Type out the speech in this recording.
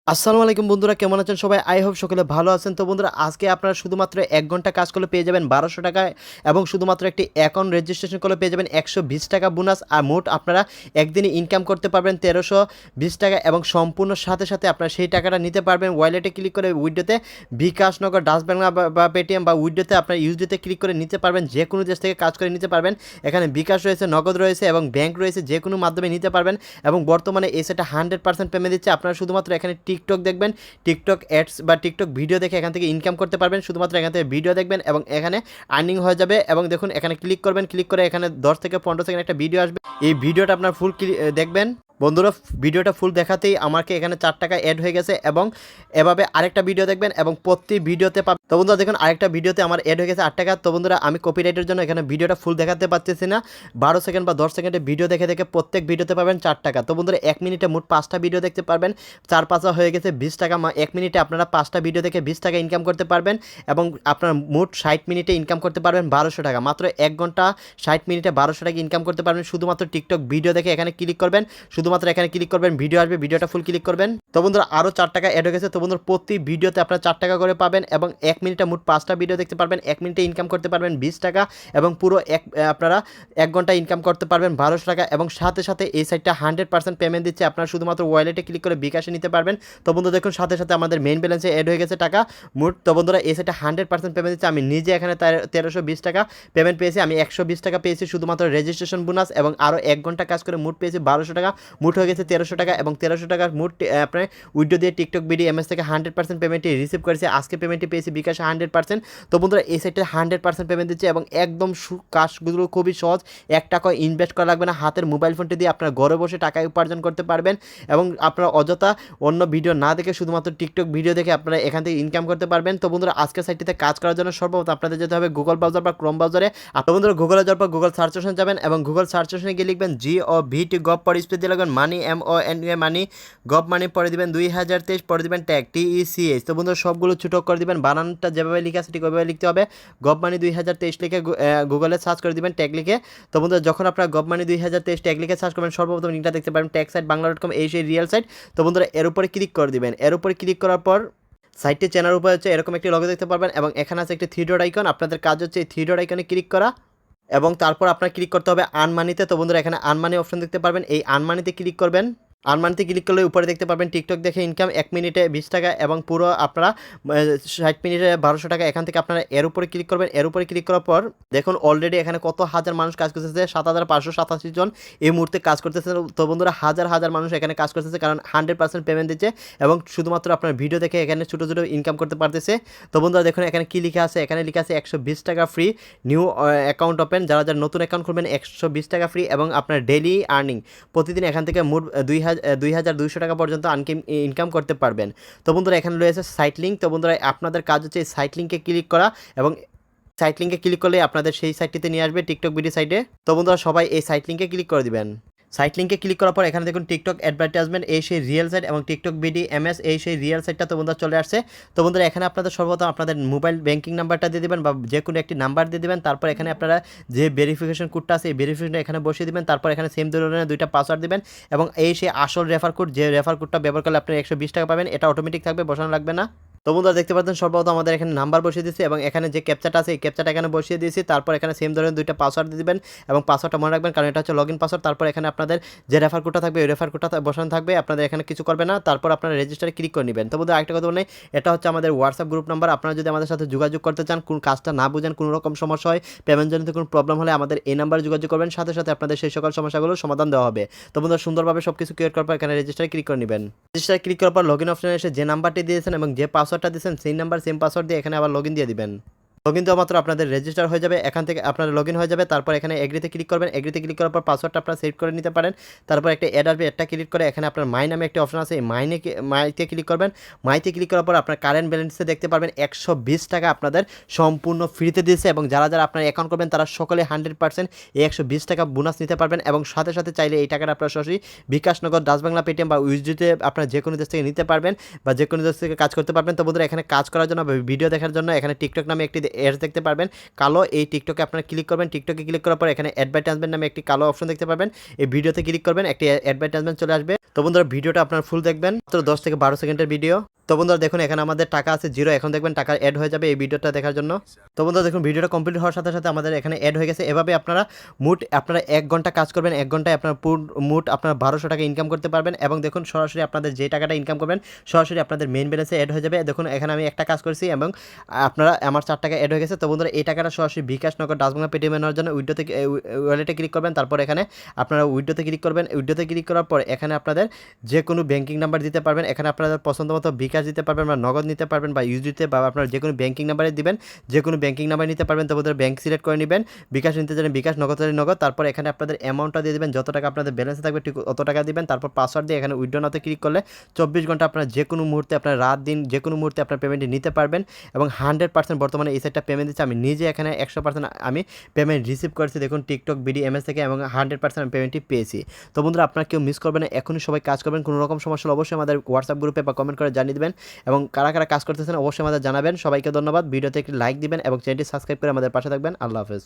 আসসালামু আলাইকুম বন্ধুরা, কেমন আছেন সবাই? আই হোপ সকলে ভালো আছেন। তো বন্ধুরা, আজকে আপনারা শুধুমাত্র ১ ঘন্টা কাজ করলে পেয়ে যাবেন ১২০০ টাকা এবং শুধুমাত্র একটি অ্যাকাউন্ট রেজিস্ট্রেশন করলে পেয়ে যাবেন ১২০ টাকা বোনাস। আর মোট আপনারা একদিনে ইনকাম করতে পারবেন ১৩২০ টাকা এবং সম্পূর্ণ সাথে আপনারা সেই টাকাটা নিতে পারবেন ওয়ালেটে ক্লিক করে উইডোতে বিকাশ, নগদ, ডাচ বাংলা বা পেটিএম বা উইডোতে আপনার ইউএসডিতে ক্লিক করে নিতে পারবেন। যে কোনো দেশ থেকে কাজ করে নিতে পারবেন। এখানে বিকাশ রয়েছে, নগদ রয়েছে এবং ব্যাংক রয়েছে, যে কোনো মাধ্যমে নিতে পারবেন। এবং বর্তমানে এই সেটা 100% পেমেন্ট দিচ্ছে। আপনারা শুধুমাত্র এখানে টিকটক দেখবেন, টিকটক অ্যাডস বা টিকটক ভিডিও দেখে এখান থেকে ইনকাম করতে পারবেন। শুধুমাত্র এখান থেকে ভিডিও দেখবেন এবং এখানে আর্নিং হয়ে যাবে। এবং দেখুন এখানে ক্লিক করবেন, ক্লিক করে এখানে 10 থেকে 15 সেকেন্ড একটা ভিডিও আসবে। এই ভিডিওটা আপনার ফুল দেখবেন। বন্ধুরা, ভিডিওটা ফুল দেখাতেই আমাকে এখানে 4 টাকা অ্যাড হয়ে গেছে এবং এভাবে আরেকটা ভিডিও দেখবেন এবং প্রতি ভিডিওতে পাবেন। তো বন্ধুরা দেখুন, আরেকটা ভিডিওতে আমার অ্যাড হয়ে গেছে 8 টাকা। তো বন্ধুরা, আমি কপিরাইটের জন্য এখানে ভিডিওটা ফুল দেখাতে পারতেছি না। 12 সেকেন্ড বা 10 সেকেন্ডে ভিডিও দেখে প্রত্যেক ভিডিওতে পাবেন 4 টাকা। তো বন্ধুরা, 1 মিনিটে মোট 5টা ভিডিও দেখতে পারবেন। 4 হয়ে গেছে 20 টাকা। 1 মিনিটে আপনারা 5টা ভিডিও দেখে 20 টাকা ইনকাম করতে পারবেন এবং আপনার মোট 60 মিনিটে ইনকাম করতে পারবেন 1200 টাকা। মাত্র 1 ঘন্টা 60 মিনিটে 1200 টাকা ইনকাম করতে পারবেন শুধুমাত্র টিকটক ভিডিও দেখে। এখানে ক্লিক করবেন, শুধুমাত্র এখানে ক্লিক করবেন, ভিডিও আসবে, ভিডিওটা ফুল ক্লিক করবেন। তো বন্ধুরা, আরও 4 টাকা অ্যাড হয়ে গেছে। তো বন্ধুরা, প্রতি ভিডিওতে আপনারা 4 টাকা করে পাবেন এবং 1 মিনিটে মোট 5টা ভিডিও দেখতে পারবেন। 1 মিনিটে ইনকাম করতে পারবেন 20 টাকা এবং পুরো আপনারা 1 ঘন্টা ইনকাম করতে পারবেন 1200 টাকা এবং সাথে এই সাইটটা 100% পেমেন্ট দিচ্ছে। আপনারা শুধুমাত্র ওয়ালেটে ক্লিক করে বিকাশে নিতে পারবেন। তো বন্ধুরা দেখুন, সাথে আমাদের মেইন ব্যালেন্সে অ্যাড হয়ে গেছে টাকা মোট। তো বন্ধুরা, এই সাইটটা 100% পেমেন্ট দিচ্ছে। আমি নিজে এখানে 1320 টাকা পেমেন্ট পেয়েছি। আমি 120 টাকা পেয়েছি শুধুমাত্র রেজিস্ট্রেশন বোনাস এবং আরও 1 ঘন্টা কাজ করে মোট পেয়েছি 1200 টাকা। মোট হয়ে গেছে 1300 টাকা এবং 1300 টাকার মোট আপনার উইড্রো দিয়ে টিকটক বিডি এমএস থেকে 100% পেমেন্টটি রিসিভ করেছে। আজকে পেমেন্টটি পেয়েছি বিকাশে 100%। তো বন্ধুরা, এই সাইটে 100% পেমেন্ট দিচ্ছে এবং একদম কাজগুলো খুবই সহজ। 1 টাকা ইনভেস্ট করা লাগবে না। হাতের মোবাইল ফোনটি দিয়ে আপনার ঘরে বসে টাকা উপার্জন করতে পারবেন এবং আপনারা অযথা অন্য ভিডিও না দেখে শুধুমাত্র টিকটক ভিডিও দেখে আপনারা এখান থেকে ইনকাম করতে পারবেন। তো বন্ধুরা, আজকের সাইটটিতে কাজ করার জন্য সর্বপ্রথম আপনাদের যেতে হবে গুগল ব্রাউজার বা ক্রোম ব্রাউজারে। তো বন্ধুরা, গুগলে যাওয়ার পর গুগল সার্চ অপশন যাবেন এবং গুগল সার্চ অপশনে গিয়ে লিখবেন GOVT গভ, পরে স্পেস দিয়ে লিখবেন মানি MONE মানি, গভ মানি, পরে দিবেন 2023, পরে দিবেন ট্যাগ TECH। তো বন্ধুরা, সবগুলো ছোটো করে দিবেন, বানানটা যেভাবে লিখে আছে ঠিক ওইভাবে লিখতে হবে। গভ মানি 2023 লিখে গুগলে সার্চ করে দিবেন ট্যাগ লিখে। তো বন্ধুরা, যখন আপনারা গভ মানি 2023 ট্যাগ লিখে সার্চ করবেন সর্বপ্রথম লিঙ্কটা দেখতে পাবেন ট্যাগ সাইট বাংলা.com, এই সেই রিয়েল সাইট। তো বন্ধুরা, এর উপরে ক্লিক করে দিবেন। এর উপরে ক্লিক করার পর সাইটটি চেনার উপর হচ্ছে এরকম একটি লগো দেখতে পারবেন এবং এখানে আছে একটি 3 ডট আইকন। আপনাদের কাজ হচ্ছে এই 3 ডট আইকনে ক্লিক করা এবং তারপর আপনার ক্লিক করতে হবে আনমানিতে। তো বন্ধুরা, এখানে আনমানি অপশন দেখতে পারবেন, এই আনমানিতে ক্লিক করবেন। আনমানিতে ক্লিক করলে উপরে দেখতে পারবেন টিকটক দেখে ইনকাম 1 মিনিটে 20 টাকা এবং পুরো আপনারা 60 মিনিটে 1200 টাকা। এখান থেকে আপনারা এর উপরে ক্লিক করবেন। এর উপরে ক্লিক করার পর দেখুন অলরেডি এখানে কত হাজার মানুষ কাজ করতেছে, 7587 জন এই মুহূর্তে কাজ করতেছে। তো বন্ধুরা, হাজার মানুষ এখানে কাজ করতেছে কারণ 100% পেমেন্ট দিচ্ছে এবং শুধুমাত্র আপনার ভিডিও দেখে এখানে ছোটো ইনকাম করতে পারতেছে। তো বন্ধুরা দেখুন এখানে কি লেখা আছে, এখানে লেখা আছে 120 টাকা ফ্রি নিউ অ্যাকাউন্ট ওপেন। যারা নতুন অ্যাকাউন্ট খুলবেন 120 টাকা ফ্রি এবং আপনার ডেইলি আর্নিং প্রতিদিন এখান থেকে মোট 2200 টাকা পর্যন্ত ইনকাম করতে পারবেন। তো বন্ধুরা, এখানে রয়েছে সাইট লিঙ্ক। তো বন্ধুরা, আপনাদের কাজ হচ্ছে এই সাইট লিঙ্কে ক্লিক করা এবং সাইট লিঙ্কে ক্লিক করলে আপনাদের সেই সাইটটিতে নিয়ে আসবে টিকটক ভিডিও সাইটে। তো বন্ধুরা, সবাই এই সাইট লিঙ্কে ক্লিক করে দিবেন। সাইট লিঙ্কে ক্লিক করার পর এখানে দেখুন টিকটক অ্যাডভার্টাইজমেন্ট, এই সেই রিয়েল সাইট এবং টিকটক বিডি এমএস, এই সেই রিয়েল সাইটটা। তো বন্ধুরা, চলে আসছে। তো বন্ধুরা, এখানে আপনাদের সর্বপ্রথম আপনাদের মোবাইল ব্যাঙ্কিং নাম্বারটা দিয়ে দেবেন বা যে কোনো একটি নাম্বার দিয়ে দেবেন। তারপর এখানে আপনারা যে ভেরিফিকেশন কোডটা আছে এই ভেরিফিকেশনটা এখানে বসিয়ে দেবেন। তারপর এখানে সেম ধরনের 2টা পাসওয়ার্ড দেবেন এবং এই সেই আসল রেফার কোড, যে রেফার কোডটা ব্যবহার করলে আপনি 120 টাকা পাবেন, এটা অটোমেটিক থাকবে, বসানো লাগবে না। তো বন্ধুরা, দেখতে পাচ্ছেন সর্বপ্রথম আমাদের এখানে নাম্বার বসিয়ে দিয়েছি এবং এখানে যে ক্যাপচাটা আছে এই ক্যাপচাটা এখানে বসিয়ে দিয়েছি। তারপর এখানে সেম ধরনের 2টা পাসওয়ার্ড দিয়ে দেবেন এবং পাসওয়ার্ডটা মনে রাখবেন কারণ এটা হচ্ছে লগইন পাসওয়ার্ড। তারপর এখানে আপনাদের যে রেফার কোডটা থাকবে ওই রেফার কোডটা বসানো থাকবে, আপনাদের এখানে কিছু করবে না। তারপর আপনারা রেজিস্টারে ক্লিক করে নেবেন। তো বন্ধুরা, আরেকটা কথা বলে, এটা হচ্ছে আমাদের হোয়াটসঅ্যাপ গ্রুপ নাম্বার। আপনারা যদি আমাদের সাথে যোগাযোগ করতে চান, কোন কাজটা না বুঝেন, কোনো রকম সমস্যা হয়, পেমেন্ট জনিত কোনো প্রবলেম হলে আমাদের এই নাম্বারে যোগাযোগ করবেন, সাথে আপনাদের সেই সকল সমস্যাগুলোর সমাধান দেওয়া হবে। তো বন্ধুরা, সুন্দরভাবে সব কিছু ক্লিয়ার করার পর এখানে রেজিস্টারে ক্লিক করে নেবেন। রেজিস্টারে ক্লিক করার পর লগইন অপশনে এসে যে নাম্বারটি দিয়েছেন এবং যে পাসওয়ার্ডটা দিয়েছেন সেই নাম্বার সেম পাসওয়ার্ড দিয়ে এখানে আবার লগইন দিয়ে দিবেন। লগইন দেওয়া মাত্র আপনাদের রেজিস্টার হয়ে যাবে, এখান থেকে আপনার লগইন হয়ে যাবে। তারপর এখানে এগ্রিতে ক্লিক করবেন। এগ্রিতে ক্লিক করার পর পাসওয়ার্ডটা আপনারা সেভ করে নিতে পারেন। তারপর একটা অ্যাড আসবে, অ্যাডটা ক্লিক করে এখানে আপনার মাই নামে একটা অপশন আছে, এই মাইতে ক্লিক করবেন। মাইতে ক্লিক করার পর আপনার কারেন্ট ব্যালেন্সে দেখতে পারবেন 120 টাকা আপনাদের সম্পূর্ণ ফ্রিতে দিয়েছে এবং যারা আপনার অ্যাকাউন্ট করবেন তারা সকলে 100% এই 120 টাকা বোনাস নিতে পারবেন এবং সাথে চাইলে এই টাকাটা আপনারা সরাসরি বিকাশ, নগদ, ডাচ বাংলা, পেটিএম বা ইউএসডিতে আপনারা যে কোনো দেশ থেকে নিতে পারবেন বা যে কোনো দেশ থেকে কাজ করতে পারবেন। তো বন্ধুরা, এখানে কাজ করার জন্য ভিডিও দেখার জন্য এখানে টিকটক নামে একটি এডস দেখতে পারবেন কালো, এই টিকটকে আপনারা ক্লিক করবেন। টিকটকে ক্লিক করার পর এখানে অ্যাডভার্টাইজমেন্ট নামে একটি কালো অপশন দেখতে পারবেন, এই ভিডিওতে ক্লিক করবেন, একটি অ্যাডভার্টাইজমেন্ট চলে আসবে। তো বন্ধুরা ভিডিওটা আপনারা ফুল দেখবেন, মাত্র 10 থেকে 12 সেকেন্ডের ভিডিও। তো বন্ধুরা দেখুন এখানে আমাদের টাকা আছে 0, এখন দেখবেন টাকা অ্যাড হয়ে যাবে এই ভিডিওটা দেখার জন্য। তো বন্ধুরা দেখুন ভিডিওটা কমপ্লিট হওয়ার সাথে সাথে আমাদের এখানে অ্যাড হয়ে গেছে। এভাবে আপনারা আপনারা 1 ঘন্টা কাজ করবেন, 1 ঘন্টায় আপনার আপনারা 1200 টাকা ইনকাম করতে পারবেন। এবং দেখুন সরাসরি আপনাদের যে টাকাটা ইনকাম করবেন সরাসরি আপনাদের মেইন ব্যালেন্সে অ্যাড হয়ে যাবে। দেখুন এখানে আমি একটা কাজ করেছি এবং আপনারা আমার 4 টাকা অ্যাড হয়ে গেছে। তো বন্ধুরা এই টাকাটা সরাসরি bKash, নগদ, বাংলা, পেটিএম নেওয়ার জন্য উইডোতে ওয়ালেটে ক্লিক করবেন। তারপর এখানে আপনারা উইডোতে ক্লিক করবেন। উইডোতে ক্লিক করার পর এখানে আপনাদের যে কোনো ব্যাংকিং নাম্বার দিতে পারবেন। এখানে আপনাদের পছন্দ মতো bKash দিতে পারবেন বা নগদ নিতে পারবেন বা ইউজিতে, বা আপনার যে কোনো ব্যাংকিং নাম্বারে দিবেন, যে কোনো ব্যাংকিং নাম্বার নিতে পারবেন। তো বন্ধুরা ব্যাংক সিলেক্ট করে নেবেন, bKash নিতে চাইলে bKash, নগদ চাইলে নগদ। তারপর এখানে আপনাদের অ্যামাউন্টটা দিয়ে দেবেন, যত টাকা আপনাদের ব্যালেন্সে থাকবে ঠিক অত টাকা দিবেন। তারপর পাসওয়ার্ড দিয়ে এখানে উইথড্র নাওতে ক্লিক করলে 24 ঘন্টা আপনারা যে কোনো মুহূর্তে, আপনার রাত দিন যে কোনো মুহূর্তে আপনার পেমেন্টটি নিতে পারবেন। এবং 100% বর্তমানে এই সাইটটা পেমেন্ট দিচ্ছে। আমি নিজে এখানে 100% আমি পেমেন্ট রিসিভ করেছি দেখুন টিকটক BDMS থেকে, এবং 100% আমি পেমেন্টটি পেয়েছি। তো বন্ধুরা আপনারা কেউ মিস করবেন না, এখনই সবাই কাজ করবেন। কোনো রকম সমস্যা হলে অবশ্যই আমাদের হোয়াটসঅ্যাপ গ্রুপে বা কমেন্ট করে জানিয়ে দেবেন। এবং কারা কারা কাজ করতেছেন অবশ্যই আমাদের জানাবেন। সবাইকে ধন্যবাদ, ভিডিওতে একটি লাইক দিবেন এবং চ্যানেলটি সাবস্ক্রাইব করে আমাদের পাশে থাকবেন। আল্লাহ হাফেজ।